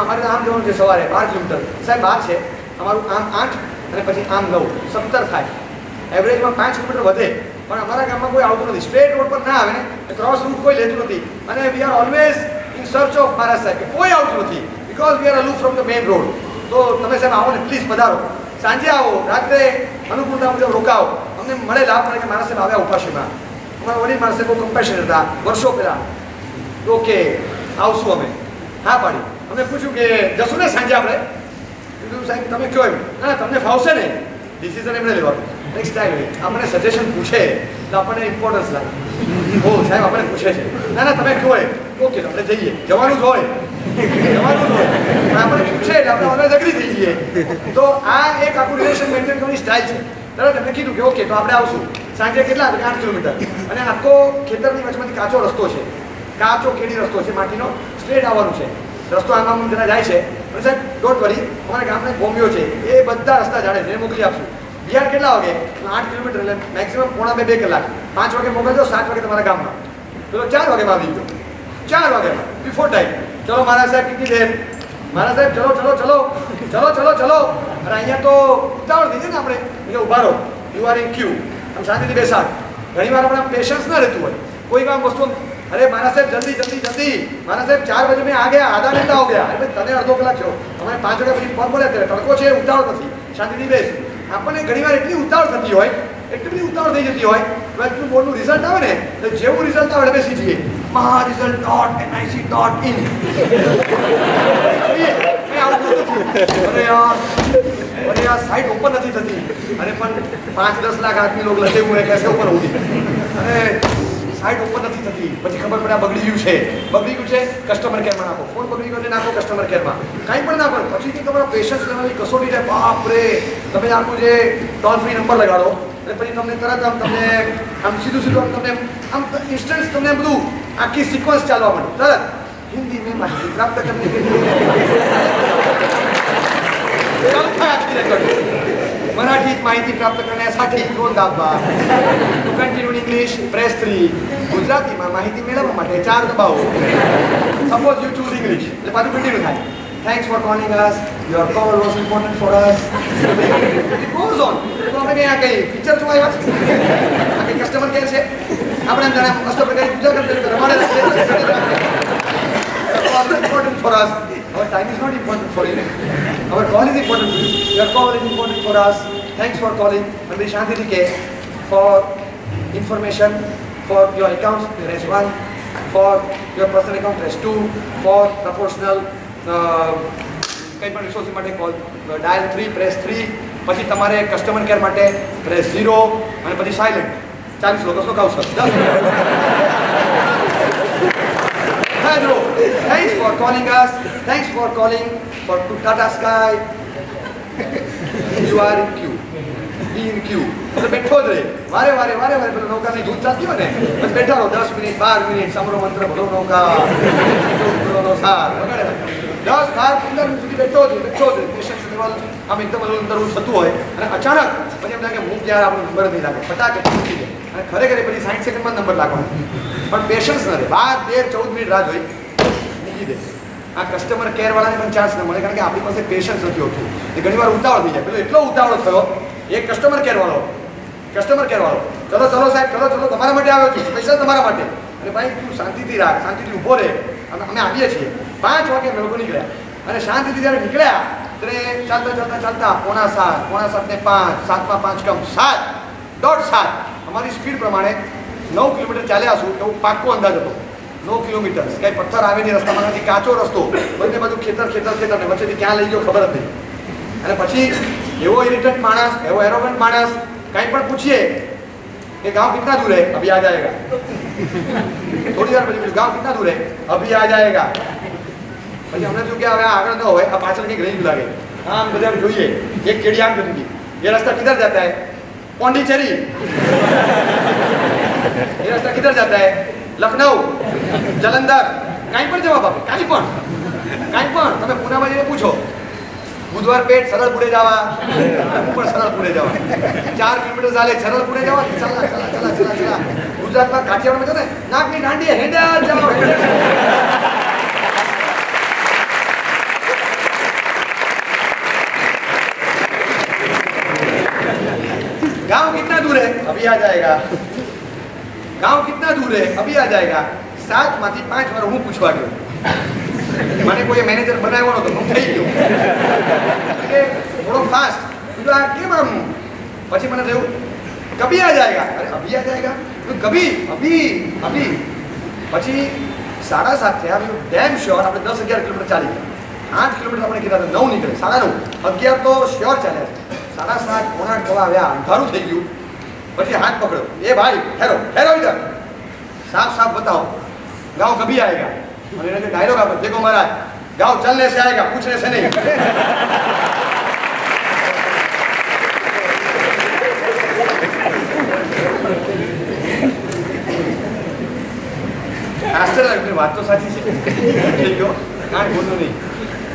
અમારે આમ જવાનું છે સવારે 12 કિલોમીટર. સાહેબ બહાર છે અમારું આમ 8 અને પછી આમ 9, 17 થાય. એવરેજમાં 5 કિલોમીટર વધે, પણ અમારા ગામમાં કોઈ આવતું નથી. સ્ટ્રેટ રોડ પર ના આવે ને, ક્રોસ રૂટ કોઈ લેતું નથી. અને we are always in search of મહારાજ સાહેબ, કોઈ આવતું નથી, because we are aloof from the main road. તો તમે સાહેબ આવો ને, પ્લીઝ પધારો. સાંજે આવો, રાત્રે અનુકૂળતા મુજબ રોકાવો. અમને મળે લાભ મળે કે મારા સાહેબ આવ્યા ઉપાસીમાં. અમારા વડીલ માણસે બહુ કમ્પેશન હતા વર્ષો પહેલાં. ઓકે, આવશું અમે. હા પાડી. અમે પૂછ્યું કે જશું ને સાંજે આપણે? કીધું સાહેબ તમે કહો એમ. ના તમને ફાવશે ને? ડિસિઝન એમણે લેવાનું. નેક્સ્ટ ટાઈમ આપણને સજેશન પૂછે એટલે આપણને ઇમ્પોર્ટન્સ લાગે. ઓ સાહેબ આપણે પૂછે છે, ના તમે કહો એમ. ઓકે આપણે જઈએ, જવાનું જ હોય આપણે પૂછે એટલે આપણે ઓલવેઝ એગ્રી થઈ જઈએ. તો આ એક આખું રિલેશન મેન્ટેન કરવાની સ્ટાઇલ છે. તરત એમને કીધું કે ઓકે તો આપણે આવશું સાંજે. કેટલા? 8 કિલોમીટર. અને આખો ખેતરની વચમાંથી કાચો રસ્તો છે, કાચો કેડી રસ્તો છે, માટીનો. સ્ટ્રેટ આવવાનું છે. રસ્તો આમાં જરા જાય છે. અને સાહેબ ડોન્ટ વરી, અમારા ગામના બોમ્બીઓ છે, એ બધા રસ્તા જાણે છે, મોકલી આપશું. બિહાર કેટલા વાગે? 8 કિલોમીટર એટલે મેક્સિમમ પોણા 2 કલાક. 5 વાગે મોકલજો, 7 વાગે તમારા ગામમાં. ચલો 4 વાગેમાં આવી ગયો. 4 વાગેમાં બિફોર ટાઈમ. ચલો મારા સાહેબ કેટલી દેર? મારા સાહેબ ચલો. અને અહીંયા તો ઉતાવળ થઈ જાય ને આપણે, એટલે ઉભા રહો, યુ આર ઇન ક્યુ. આમ શાંતિથી બેસાડ. ઘણી વાર આપણે પેશન્સ ના રહેતું હોય. કોઈ કામ વસ્તુ અરે મારા સાહેબ જલ્દી. મારા સાહેબ 4 બજે મેં આ ગયા, આધા ઘંટા હો ગયા. અરે તને અડધો કલાક થયો, અમારે 5 વાગ્યા પછી ફોન બોલે, અત્યારે તડકો છે, ઉતાવળ નથી, શાંતિથી બેસ. આપણને ઘણી વાર એટલી ઉતાવળ થતી હોય, એટલી બધી ઉતાવળ થઈ જતી હોય, 12th બોર્ડનું રિઝલ્ટ આવે ને, એટલે જેવું રિઝલ્ટ આવે બેસી જઈએ, મહા રિઝલ્ટ .nic.in. अरे यार साइट ओपन नहीं थी. अरे पण 5-10 लाख आदमी लोग लगे हुए हैं, कैसे ओपन होगी? अरे साइट ओपन नहीं थी. પછી ખબર પડે બગડી ગયું છે, કસ્ટમર કેરમાં નાખો. ફોન બગડી ગયો એટલે નાખો કસ્ટમર કેરમાં. કાંઈ પણ ના પડે. પછી તમારા પેશન્સ લેવાની કસોટી છે. બાપ રે, તમે આખું જે ટોલ ફ્રી નંબર લગાડો એટલે પછી તમને તરત આમ સીધું તમને આમ ઇન્સ્ટન્ટ તમને બધું આખી સિક્વન્સ ચાલવા માંડે. તરત हिंदी में माहिती प्राप्त करने के लिए मराठीत माहिती प्राप्त करण्यासाठी 2 दाबा. To continue English press 3. ગુજરાતીમાં માહિતી મેળવવા માટે 4 દબાવો. સપોઝ યુ ચૂઝ ઇંગ્લિશ એટલે પાછું કન્ટિન્યુ થાય. Thanks for calling us, your call was important for us. It goes on. તો આપણે કઈ પિક્ચર જોવા આવ્યા છે? આ કઈ કસ્ટમર કેર છે? આપણે એમ જાણે કસ્ટમર કેર પૂજા કરતા રમાડે છે. Important for us. Our time is not important for you. Our call is important for you. Your call is important for us. Thanks for calling. And Shanti Dike for information, for your accounts, press 1. For your personal account, press 2. For proportional resources માટે call dial 3, press 3. પછી તમારે customer care માટે press 0 અને પછી silent. 40 લોકો શું કહું sir? 10 Hello. Thanks for calling us. Thanks for calling for Tata Sky. You are in queue. Be in queue. तो बैठो જ રહે. વારે પેલો નૌકાની ધૂળ ચાલતી હોય ને, બસ બેઠા રહો 10 મિનિટ 12 મિનિટ. સમરો મંત્ર ભલો નૌકા ભલો સાર 10-12-15 મિનિટ સુધી બેઠો જ પેશન્સ લેવલ આમ એકદમ અંદર થતું હોય અને અચાનક પછી એમ લાગે હું ક્યારે આપણો નંબર નહીં લાગે, ફટાકે પૂછી દે અને ખરેખર પછી 60 સેકન્ડમાં નંબર લાગવાનો. પણ પેશન્સ ન રહે. 12-13-14 મિનિટ રાહ જોઈ મૂકી દે. આ કસ્ટમર કેર વાળાને પણ ચાન્સ ન મળે, કારણ કે આપણી પાસે પેશન્સ નથી હોતું. એ ઘણી વાર ઉતાવળ થઈ જાય. પેલો એટલો ઉતાવળ થયો એક કસ્ટમર કેર વાળો ચલો સાહેબ ચલો તમારા માટે આવ્યો છું, સ્પેશિયલ તમારા માટે. અને ભાઈ તું શાંતિથી રાખ, શાંતિથી ઊભો રહે. અમે આવીએ છીએ 5 વાગે અમે લોકો નીકળ્યા અને શાંતિથી જ્યારે નીકળ્યા ત્યારે ચાલતા 6:45 ને 5 7 માં 5 કમ 7 દોઢ 7 અમારી સ્પીડ પ્રમાણે 9 કિલોમીટર ચાલ્યા છું એવું પાક્કો અંદાજ હતો 9 કિલોમીટર કંઈ પથ્થર આવે નહીં રસ્તામાં નથી કાચો રસ્તો બંને બધું ખેતર ને વચ્ચેથી ક્યાં લઈ ગયો ખબર જ નહીં અને પછી એવો ઇરિટેન્ટ માણસ એવો એરોગન્ટ માણસ કંઈ પણ પૂછીએ कि गांव कितना दूर है अभी आ जाएगा थोड़ी देर પછી गांव कितना दूर है अभी आ जाएगा પછી हमने जो क्या હવે આગળ ન હોય આ પાછળ કંઈક રહી લાગે આમ બધા જોઈએ એક કેડી આમ જતી ये रास्ता किधर जाता है पौंडीचेरी ये रास्ता किधर जाता है लखनऊ जलंधर कहीं पर जवाब આપે કहीं પણ તમે પુનામાં જઈને પૂછો बुधवार पेट सरलपुरे जावा ऊपर सरलपुरे जावा 4 किलोमीटर झाले सरलपुरे जावा चला गुजरात में काठियावाड़ में कहते नाक की डांडी हेडा जाओ गांव कितना दूर है अभी आ जाएगा गांव कितना दूर है अभी आ जाएगा 7 माथी 5 વાર હું પૂછવા ગયો મને કોઈ મેનેજર બનાવ્યો નતો હું થઈ ગયો કે થોડો ફાસ્ટ તો આ કેમ આમ પછી મને થયું કભી આ જાયગા અરે અભી આ જાયગા તો કભી અભી પછી 7:30 થયા હું ડેમ શ્યોર આપણે 10-11 કિલોમીટર ચાલી ગયા 8 કિલોમીટર આપણે કીધા 9 નીકળે 9:30 11 તો શ્યોર ચાલ્યા 7:30 પોણા 8 થવા આવ્યા અંધારું થઈ ગયું પછી હાથ પકડ્યો એ ભાઈ ઠેરો ઇધર साफ बताओ गाँव कभी आएगा मैंने डायलॉग आप देखो महाराज गाँव चलने से आएगा पूछने से नहीं आश्चर्य लगे बात तो साची है ठीक हो कान बोलो नहीं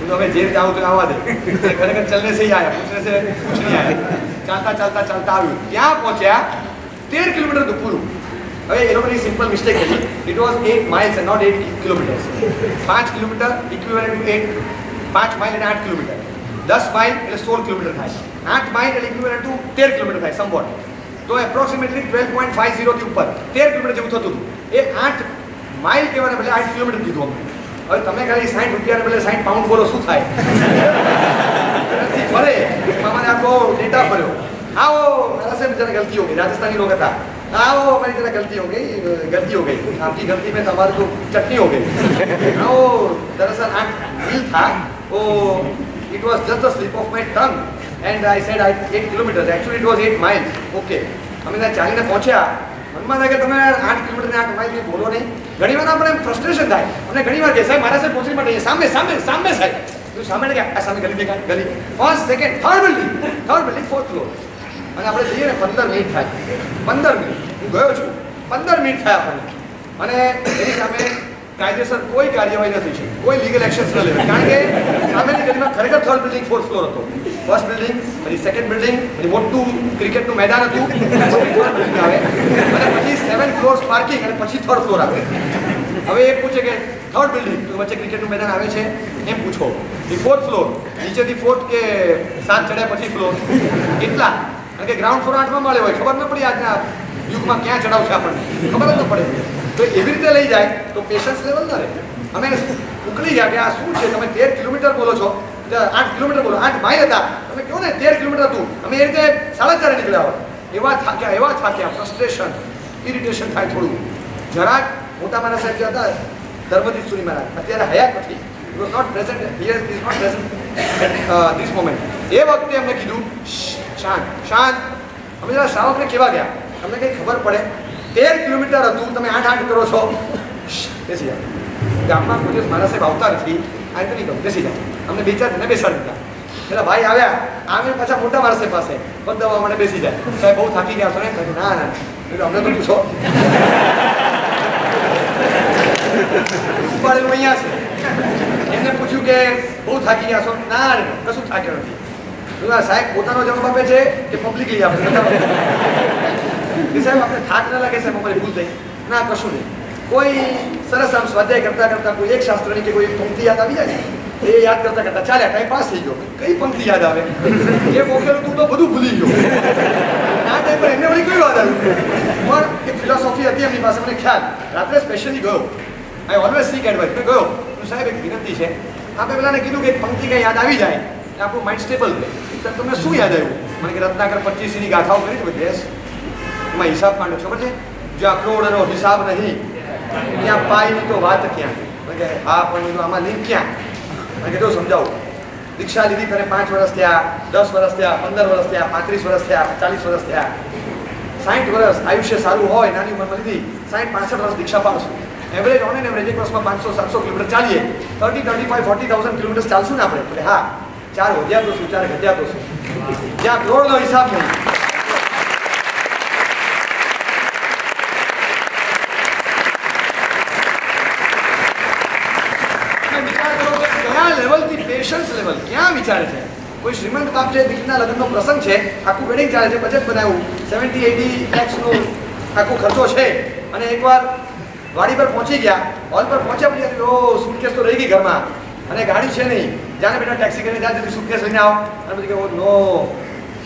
तो हमें जेल जाऊँ तो आवा दे खरेखर चलने से ही आया पूछने से कुछ नहीं आया चलता આવ્યું ત્યાં પહોંચ્યા 13 કિલોમીટર તો પૂરું હવે એ લોકોની સિમ્પલ મિસ્ટેક હતી it was 8 miles and not 8 kilometres 5 kilometre equivalent to 5 mile અને 8 કિલોમીટર 10 માઇલ એટલે 16 કિલોમીટર થાય 8 માઇલ એટલે ઇક્વિવેલન્ટ ટુ 13 કિલોમીટર થાય સમવોટ તો એપ્રોક્સિમેટલી 12.50 થી ઉપર 13 કિલોમીટર જેવું થતું હતું એ 8 માઇલ કહેવાને બદલે 8 કિલોમીટર કીધું અમે હવે તમે ખાલી 60 રૂપિયાને બદલે 60 પાઉન્ડ બોલો શું થાય ફરે એમાં મને આખો ડેટા ફર્યો आओ मेरा से जरा गलती हो गई राजस्थानी लोग था आओ हमारी जरा गलती हो गई आपकी गलती में हमारी तो चटनी हो गई आओ दरअसल व्हील था वो it was just the slip of my tongue and I said 8 kilometre actually it was 8 miles okay અમે ત્યાં ચાલીને પહોંચ્યા મનમાં થાય કે તમે 8 કિલોમીટર ને 8 માઇલ ની બોલો નહીં ઘણીવાર આપણે ફ્રસ્ટ્રેશન થાય અને ઘણીવાર કે સાહેબ મારા સાહેબ પહોંચી માટે સામે સાહેબ તો સામે કે આ સામે ગલી દેખા ગલી first second third building fourth floor અને આપણે જઈએ ને 15 મિનિટ થાય 15 મિનિટ હું ગયો છું 15 મિનિટ થયા આપણને અને એની સામે કાયદેસર કોઈ કાર્યવાહી નથી છે કોઈ લીગલ એક્શન્સ ન લેવાય કારણ કે સામેની ગલીમાં ખરેખર થર્ડ બિલ્ડિંગ ફોર્થ ફ્લોર હતો ફર્સ્ટ બિલ્ડિંગ પછી સેકન્ડ બિલ્ડિંગ પછી મોટું ક્રિકેટનું મેદાન હતું પછી થર્ડ બિલ્ડિંગ આવે અને પછી 7 ફ્લોર્સ પાર્કિંગ અને પછી થર્ડ ફ્લોર આવે હવે એ પૂછે કે થર્ડ બિલ્ડિંગ તો વચ્ચે ક્રિકેટનું મેદાન આવે છે એમ પૂછો એ ફોર્થ ફ્લોર નીચેથી ફોર્થ કે 7 ચડ્યા પછી ફ્લોર કેટલા કારણ કે ગ્રાઉન્ડ ફ્લોર 8માં મળે હોય ખબર ન પડી આજના યુગમાં ક્યાં ચડાવશે આપણને ખબર જ ન પડે તો એવી રીતે લઈ જાય તો પેશન્સ લેવલ ના રહે અમે ઉકળી ગયા કે આ શું છે તમે 13 કિલોમીટર બોલો છો 8 કિલોમીટર બોલો 8 માઇલ હતા તમે કહો ને 13 કિલોમીટર હતું અમે એ રીતે 4:30 નીકળ્યા હોય એવા થાક્યા ફ્રસ્ટ્રેશન ઇરિટેશન થાય થોડું જરાક મોટા મારા સાહેબ જે હતા ધર્મજીત સુરી મહારાજ અત્યારે હયાત નથી he was not present here is not present at this moment એ વખતે અમને કીધું શાંત અમે જરા શ્રાવકને કેવા ગયા તમને કંઈ ખબર પડે 13 કિલોમીટર હતું તમે 8 કરો છો બેસી જાઓ ગામમાં કોઈ દિવસ મારા સાહેબ આવતા નથી આ તો નહીં કહું બેસી જાઓ અમને બે ચાર જણે બેસાડી દીધા પેલા ભાઈ આવ્યા આવે પાછા મોટા મારા સાહેબ પાસે બધા મને બેસી જાય સાહેબ બહુ થાકી ગયા છો ને ના અમને તો પૂછો ઉપાડેલું અહીંયા છે એમને પૂછ્યું કે બહુ થાકી ગયા છો ના કશું થાક્યો નથી સાહેબ પોતાનો જવાબ આપે છે કે પબ્લિકલી આપે સાહેબ આપણે થાક ના લાગે સાહેબ અમારી ભૂલ થઈ ના કશું નહીં કોઈ સરસ આમ સ્વાધ્યાય કરતા કોઈ એક શાસ્ત્રની કે કોઈ પંક્તિ યાદ આવી જાય એ યાદ કરતા ચાલ્યા ટાઈમ પાસ થઈ ગયો કઈ પંક્તિ યાદ આવે જે મોકલેલું તું તો બધું ભૂલી ગયો આ ટાઈમ પર એમને વળી કયું યાદ આવ્યું પણ એક ફિલોસોફી હતી એમની પાસે મને ખ્યાલ રાત્રે સ્પેશિયલી ગયો આઈ ઓલવેઝ સીક એડવાઇસ. મેં ગયો સાહેબ એક વિનંતી છે, આપણે પેલાને કીધું કે એક પંક્તિ કંઈ યાદ આવી જાય એટલે આપણું માઇન્ડ સ્ટેબલ રહે. સર તમને શું યાદ આવ્યું? મને કે રત્નાકર 25ની ગાથાઓ કરી છે બધી. એમાં હિસાબ માંડ્યો ખબર છે? જ્યાં કરોડનો હિસાબ નહીં ત્યાં પાયની તો વાત ક્યાં. કે હા પણ આમાં લિંક ક્યાં? મને કીધું સમજાવું. દીક્ષા લીધી તને 5 વર્ષ થયા, 10 વર્ષ થયા, 15 વર્ષ થયા, 35 વર્ષ થયા, 40 વર્ષ થયા, 60 વર્ષ આયુષ્ય સારું હોય, નાની ઉંમરમાં લીધી, 60-65 વર્ષ દીક્ષા પાડશું. એવરેજ ઓન એન એવરેજ એક વર્ષમાં 500-700 કિલોમીટર ચાલીએ, 30-35-40,000 કિલોમીટર ચાલશું ને આપણે. એટલે હા, 4 વધ્યા તો શું, 4 ઘટ્યા તો શું, જ્યાં કરોડનો હિસાબ નહીં. લેવલથી પેશન્સ લેવલ ક્યાં વિચારે છે? કોઈ શ્રીમંત બાપ છે, દીકરીના લગ્નનો પ્રસંગ છે, આખું વેડિંગ ચાલે છે, બજેટ બનાવ્યું 70-80 લાખનો આખો ખર્ચો છે, અને એકવાર વાડી પર પહોંચી ગયા, હોલ પર પહોંચ્યા પછી ઓ સુટકેસ તો રહી ગઈ ઘરમાં અને ગાડી છે નહીં. જાને બેટા ટેક્સી કરીને જા, જલ્દી સુટકેસ લઈને આવો. અને પછી કહો નો,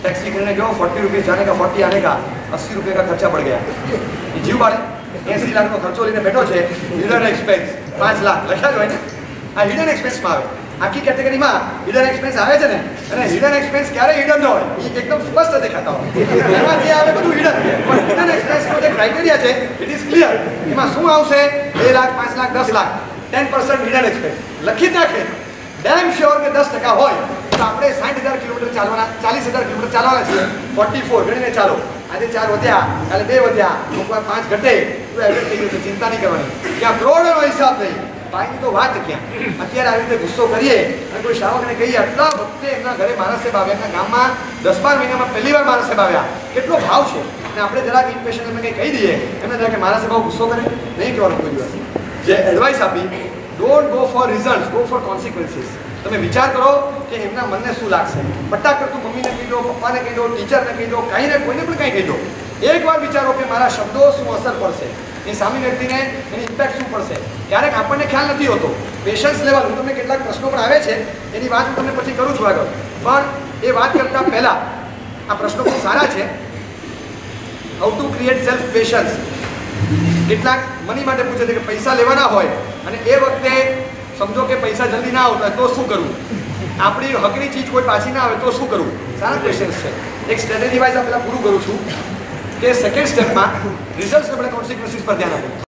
टैक्सी करने गया 40 रुपीज़ जाने का, 40 आने का, 80 रुपये का खर्चा बढ़ गया. ये जीव बारे 80 लाख खर्चो लेने बैठो है. हिडन एक्सपेन्स 5 लाख लख्या जो है ने आ हिडन एक्सपेन्स में आवे. आखी कैटेगरी में हिडन एक्सपेन्स आवे छे ने, अने हिडन एक्सपेन्स क्यारे हिडन न होय, ई एकदम स्पष्ट देखाता होय. एमां जे आवे બધું हिडन, पण हिडन एक्सपेन्स नो जे क्राइटेरिया छे इट इज क्लियर. एमां शुं आवशे? 2 लाख, 5 लाख, 10 लाख, 10% हिडन एक्सपेन्स लखी नाखे. डैम श्योर के 10% होय तो આપણે 60,000 કિલોમીટર ચાલવાના, 40,000 કિલોમીટર ચાલવાના છીએ. 44 ગણીને ચાલો. આજે 4 વધ્યા, કાલે 2 વધ્યા, કોકવાર 5 ઘટે તો એવરેજ થઈ ગયું છે. ચિંતા નહીં કરવાની. ત્યાં કરોડનો હિસાબ નહીં. પાઈની તો વાત ક્યાં. અત્યારે આવી રીતે ગુસ્સો કરીએ અને કોઈ શ્રાવકને કહીએ આટલા વખતે એમના ઘરે માણસે બાવ્યા, એમના ગામમાં 10-12 મહિનામાં પહેલી વાર માણસે બાવ્યા, કેટલો ભાવ છે. અને આપણે જરાક ઇમ્પેશન્ટ એમને કંઈ કહી દઈએ, એમને જરાક માણસે ભાવ ગુસ્સો કરે નહીં કહેવાનું કોઈ દિવસ. જે એડવાઇસ આપી, don't go four result, go for consequences. તમે વિચાર કરો કે એમના મનને શું લાગશે. ફટાક કરતું મમ્મીને કહી દો, પપ્પાને કહી દો, ટીચરને કહી દો, કાંઈને કોઈને પણ કંઈ કહી દો. એકવાર વિચારો કે મારા શબ્દો શું અસર પડશે, એ સામે વ્યક્તિને એની ઇમ્પેક્ટ શું પડશે. ક્યારેક આપણને ખ્યાલ નથી હોતો. પેશન્સ લેવલ, હું તમને કેટલાક પ્રશ્નો પણ આવે છે એની વાત હું તમને પછી કરું છું આગળ. પણ એ વાત કરતાં પહેલાં આ પ્રશ્નો ખૂબ સારા છે. How to create self patience. કેટલાક મની માટે પૂછે છે કે પૈસા લેવાના હોય અને એ વખતે સમજો કે પૈસા જલ્દી ના આવતા તો શું કરવું, આપણી હકની ચીજ કોઈ પાછી ના આવે તો શું કરવું. સારા ક્વેશ્ચન્સ છે. એક સ્ટ્રેટેજી વાઇઝ આ પહેલાં પૂરું કરું છું કે સેકન્ડ સ્ટેપમાં રિઝલ્ટ્સ આપણે કોન્સિક્વન્સીસ પર ધ્યાન આપવું.